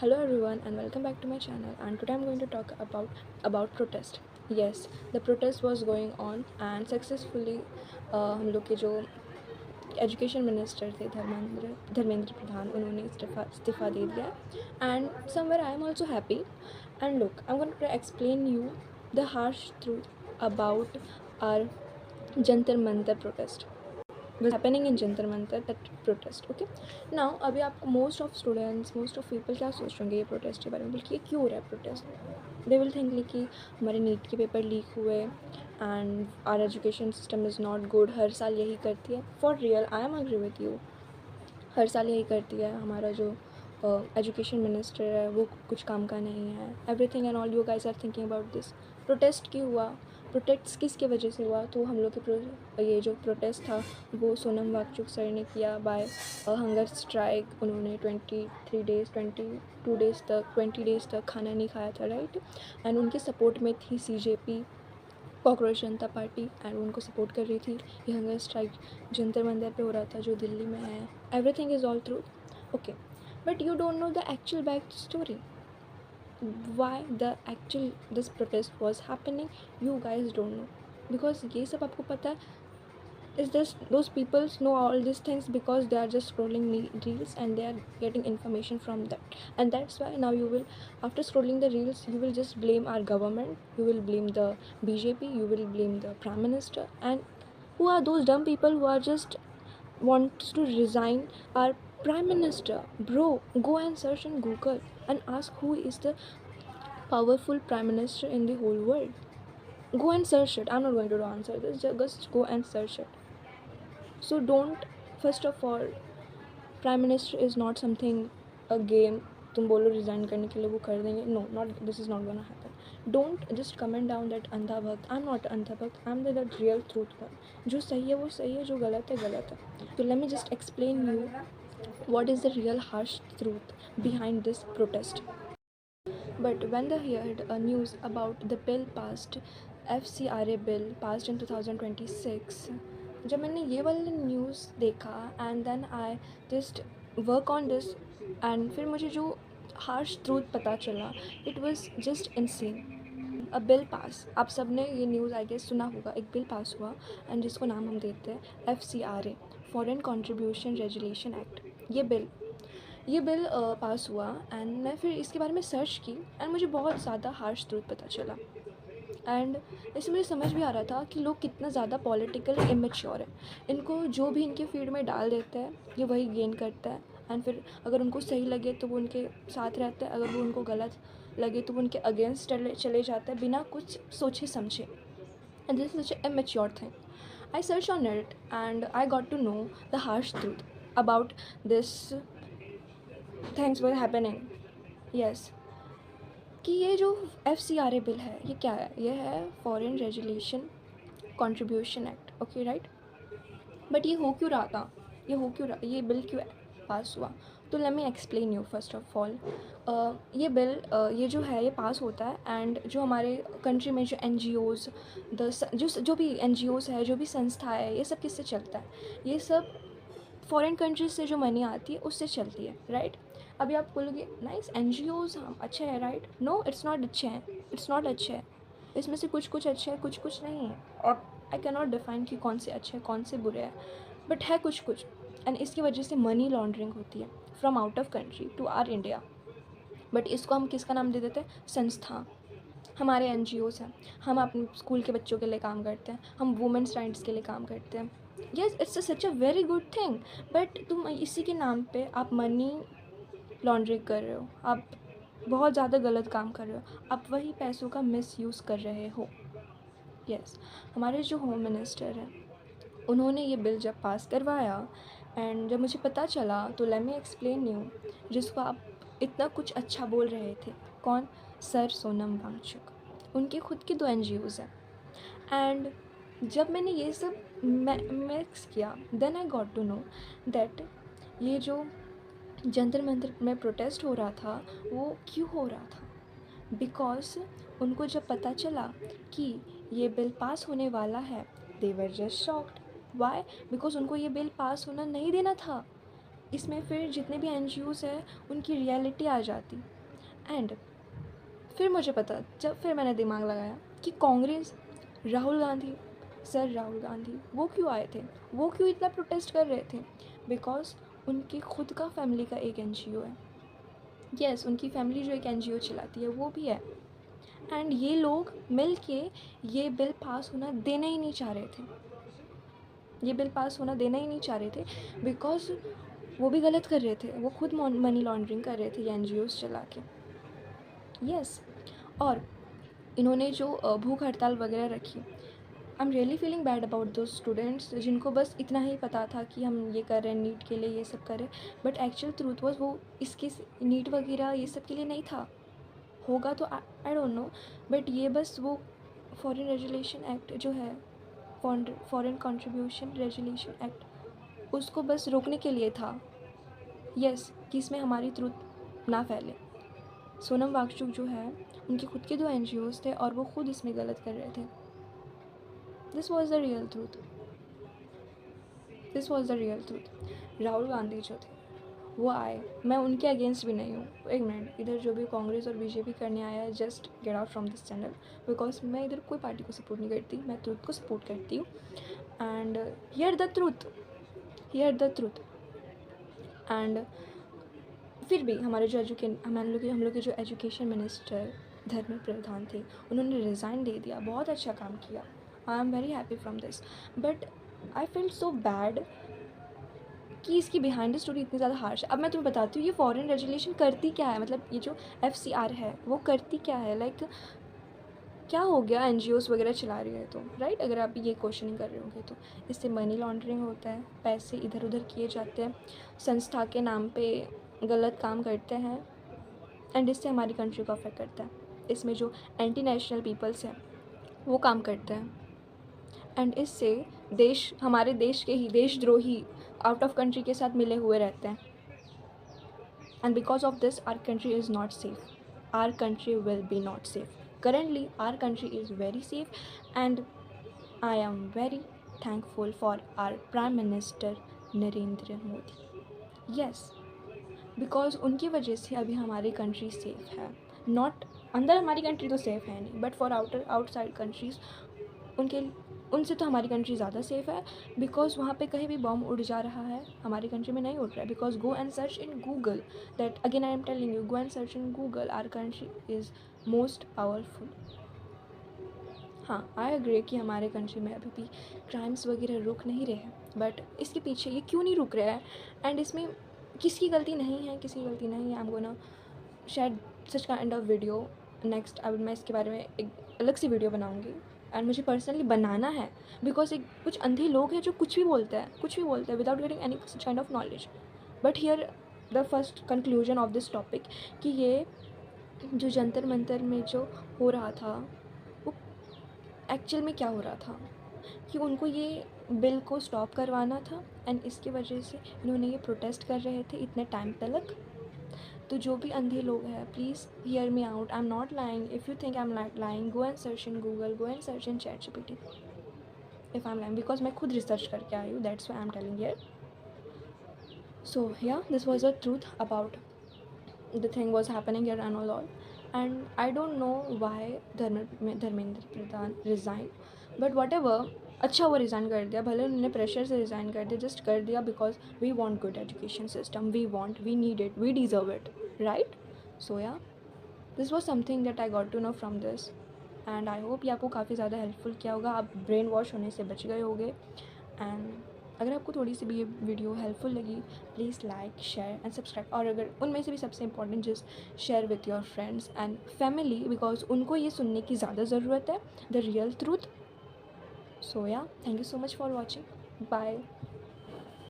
Hello everyone and welcome back to my channel, and today I'm going to talk about protest. Yes, the protest was going on and successfully हम लोग के जो education minister थे धर्मेंद्र प्रधान, उन्होंने इस्तीफ़ा दे दिया and somewhere I am also happy. And look, I am going to explain you the harsh truth about our Jantar Mantar protest was happening in Jantar Mantar, that protest. Okay, now अभी आपको most of people क्या सोच रहे होंगे ये protest के बारे में, बल्कि ये क्यों हो रहा है protest. They will think like कि हमारे नीट के पेपर लीक हुए and our education system is not good. हर साल यही करती है. For real, I am agree with you. हर साल यही करती है. हमारा जो एजुकेशन मिनिस्टर है वो कुछ काम का नहीं है. Everything and all you guys are thinking about this. Protest क्यों हुआ, प्रोटेस्ट किसके वजह से हुआ? तो हम लोग के ये जो प्रोटेस्ट था वो सोनम वांगचुक सर ने किया बाय हंगर स्ट्राइक. उन्होंने 20 डेज़ तक खाना नहीं खाया था, राइट. एंड उनके सपोर्ट में थी CJP, cockroach Janata party, and उनको सपोर्ट कर रही थी. ये हंगर स्ट्राइक जंतर मंतर पे हो रहा था जो दिल्ली में है. Everything is all true. Okay, but you don't know the actual back story, why this protest was happening. You guys don't know, because ये सब आपको पता है is this those people know all these things because they are just scrolling reels and they are getting information from that. And that's why now you will, after scrolling the reels, you will just blame our government, you will blame the BJP, you will blame the prime minister. And who are those dumb people who are just wants to resign our prime minister? Bro, go and search on Google and ask who is the powerful prime minister in the whole world. Go and search it. I'm not going to answer this, just go and search it. So don't, first of all, prime minister is not something a game. तुम बोलो resign करने के लिए वो कर देंगे. No, not this is not gonna happen. Don't just comment down that अंधा भक्त. I'm not अंधा भक्त. I'm the real truth one. जो सही है वो सही है, जो गलत है गलत है. So let me just explain you what is the real harsh truth behind this protest. But when they heard a news about the bill passed, FCRA bill passed in 2026, जब मैंने ये वाला न्यूज़ देखा and then I just work on this, and फिर मुझे जो harsh truth पता चला, it was just insane. A bill pass, आप सब ने ये न्यूज़ आई गेस सुना होगा. एक बिल पास हुआ एंड जिसको नाम हम देते हैं FCRA, foreign contribution resolution act. ये बिल पास हुआ एंड मैं फिर इसके बारे में सर्च की एंड मुझे बहुत ज़्यादा हार्श ट्रूथ पता चला. एंड इससे मुझे समझ भी आ रहा था कि लोग कितना ज़्यादा पॉलिटिकली इमेच्योर है. इनको जो भी इनके फीड में डाल देते हैं ये वही गेन करता है. एंड फिर अगर उनको सही लगे तो वो उनके साथ रहता है, अगर वो उनको गलत लगे तो वो उनके अगेंस्ट चले जाता है बिना कुछ सोचे समझे. And this is such A mature thing. I searched on it and I got to know the harsh truth about this things were happening. Yes, कि ये जो FCRA बिल है ये क्या है? ये है foreign resolution contribution act. Okay, right. But ये हो क्यों रहा था, ये बिल क्यों पास हुआ? तो let me explain you. First of all, ये बिल ये जो है ये पास होता है एंड जो हमारे कंट्री में जो NGOs, जो भी NGOs है, जो भी संस्था है, ये सब किससे चलता है? ये सब फॉरेन कंट्रीज से जो मनी आती है उससे चलती है, राइट. अभी आप बोलोगे नाइस NGOs हम अच्छे हैं, राइट. नो, इट्स नॉट अच्छे हैं. इसमें से कुछ कुछ अच्छे हैं, कुछ कुछ नहीं है. और आई कैन नॉट डिफाइन कि कौन से अच्छे हैं कौन से बुरे हैं, बट है कुछ कुछ. एंड इसकी वजह से मनी लॉन्ड्रिंग होती है from out of country to our India. But इसको हम किसका नाम दे देते हैं? संस्था. हमारे NGOs हैं, हम अपने स्कूल के बच्चों के लिए काम करते हैं, हम वुमेंस राइट्स के लिए काम करते हैं. Yes, it's such a very good thing. But तुम इसी के नाम पे आप मनी लॉन्ड्रिंग कर रहे हो, आप बहुत ज़्यादा गलत काम कर रहे हो, आप वही पैसों का मिसयूज़ कर रहे हो. यस, हमारे जो होम मिनिस्टर हैं उन्होंने ये बिल जब पास करवाया एंड जब मुझे पता चला, तो लेट मी एक्सप्लेन यू, जिसको आप इतना कुछ अच्छा बोल रहे थे. कौन? सर सोनम वांगचुक. उनके खुद के 2 NGOs हैं. एंड जब मैंने ये सब मिक्स किया, then I got to know that ये जो जंतर मंतर में प्रोटेस्ट हो रहा था वो क्यों हो रहा था. बिकॉज उनको जब पता चला कि ये बिल पास होने वाला है, they were just shocked. Why? Because उनको ये बिल पास होना नहीं देना था. इसमें फिर जितने भी NGOs है उनकी रियलिटी आ जाती। एंड फिर मुझे पता, जब फिर मैंने दिमाग लगाया कि कांग्रेस, राहुल गांधी, सर राहुल गांधी वो क्यों आए थे, वो क्यों इतना प्रोटेस्ट कर रहे थे? बिकॉज उनकी खुद का फैमिली का एक NGO है। यस, उनकी फैमिली जो एक NGO चलाती है वो भी है। एंड ये लोग मिल के ये बिल पास होना देना ही नहीं चाह रहे थे, ये बिल पास होना देना ही नहीं चाह रहे थे बिकॉज वो भी गलत कर रहे थे, वो खुद मनी लॉन्ड्रिंग कर रहे थे ये NGOs चला के। यस, और इन्होंने जो भूख हड़ताल वगैरह रखी, I am really feeling bad about दो स्टूडेंट्स जिनको बस इतना ही पता था कि हम ये कर रहे हैं नीट के लिए, ये सब करें, बट एक्चुअल ट्रूथ वॉज वो इसके नीट वगैरह ये सब के लिए नहीं था। होगा तो आई डोंट नो, बट ये बस वो फॉरेन रेजुलेशन एक्ट जो है, फॉरेन कंट्रीब्यूशन रेजुलेशन एक्ट, उसको बस रोकने के लिए था। यस, कि इसमें हमारी ट्रूथ ना फैले। सोनम वांगचुक जो है, उनके खुद के 2 NGOs थे और वो खुद इसमें गलत कर रहे थे। This was the real truth, this was the real truth. Rahul Gandhi जो थे वो आए, मैं उनके अगेंस्ट भी नहीं हूँ। एक मिनट, इधर जो भी कांग्रेस और BJP करने आया है, just get out from this channel, because मैं इधर कोई पार्टी को सपोर्ट नहीं करती, मैं ट्रूथ को सपोर्ट करती हूँ। And here the truth, here the truth. And फिर भी हमारे जो हम लोग के जो एजुकेशन मिनिस्टर धर्मेंद्र प्रधान थे, उन्होंने रिज़ाइन दे दिया, बहुत अच्छा काम किया। I am very happy from this, but I feel so bad कि इसकी बिहाइंड द स्टोरी इतनी ज़्यादा हार्श है। अब मैं तुम्हें बताती हूँ ये फॉरेन रेजुलेशन करती क्या है, मतलब ये जो FCR है वो करती क्या है, लाइक क्या हो गया NGOs वगैरह चला रही है तो, राइट? अगर आप ये क्वेश्चनिंग कर रहे होंगे तो इससे मनी लॉन्ड्रिंग होता है, पैसे इधर उधर किए जाते हैं, संस्था के नाम पे गलत काम करते हैं, एंड इससे हमारी कंट्री को अफेक्ट करता है। इसमें जो एंटी नेशनल पीपल्स हैं वो काम करते हैं, एंड इससे हमारे देश के ही देशद्रोही आउट ऑफ कंट्री के साथ मिले हुए रहते हैं। And because of this our country is not safe, our country will be not safe. Currently our country is very safe, and I am very thankful for our Prime Minister Narendra Modi. Yes, because उनकी वजह से अभी हमारी country safe है। Not अंदर हमारी country तो safe है नहीं, बट फॉर आउटसाइड कंट्रीज़ उनसे तो हमारी कंट्री ज़्यादा सेफ़ है, बिकॉज वहाँ पे कहीं भी बॉम्ब उड़ जा रहा है, हमारी कंट्री में नहीं उड़ रहा है। Because go and search in Google, that again I am telling you, go and search in Google, our country is most powerful. हाँ, आई एग्री कि हमारे कंट्री में अभी भी क्राइम्स वगैरह रुक नहीं रहे हैं, बट इसके पीछे ये क्यों नहीं रुक रहा है, एंड इसमें किसकी गलती नहीं है, किसी की गलती नहीं है। I am gonna share such kind of video next. अब मैं इसके बारे में एक अलग सी वीडियो बनाऊँगी, एंड मुझे पर्सनली बनाना है, बिकॉज एक कुछ अंधे लोग हैं जो कुछ भी बोलते हैं without getting any such kind of knowledge. But here the first conclusion of this topic कि ये जो जंतर मंतर में जो हो रहा था वो एक्चुअल में क्या हो रहा था, कि उनको ये बिल को स्टॉप करवाना था, एंड इसकी वजह से इन्होंने ये प्रोटेस्ट कर रहे थे इतने टाइम तक। तो जो भी अंधे लोग हैं, please hear me out, I am not lying. If you think I am not lying, go and search in Google, go and search in ChatGPT if I am lying, because मैं खुद research करके आई हूँ, that's why I am telling here. So yeah, this was the truth about the thing was happening here and all, and I don't know why Dharmendra Pradhan resign, but what ever, अच्छा वो resign कर दिया, भले उन्होंने pressure से resign कर दिया, just कर दिया, because we want good education system, we need it, we deserve it, right? So yeah, this was something that I got to know from this, and I hope ये आपको काफ़ी ज़्यादा helpful किया होगा, आप ब्रेन वॉश होने से बच गए होंगे। एंड अगर आपको थोड़ी सी भी ये वीडियो हेल्पफुल लगी, please like, share and subscribe, और अगर उनमें से भी सबसे important just share with your friends and family, because उनको ये सुनने की ज़्यादा ज़रूरत है, the real truth. So yeah, thank you so much for watching, bye.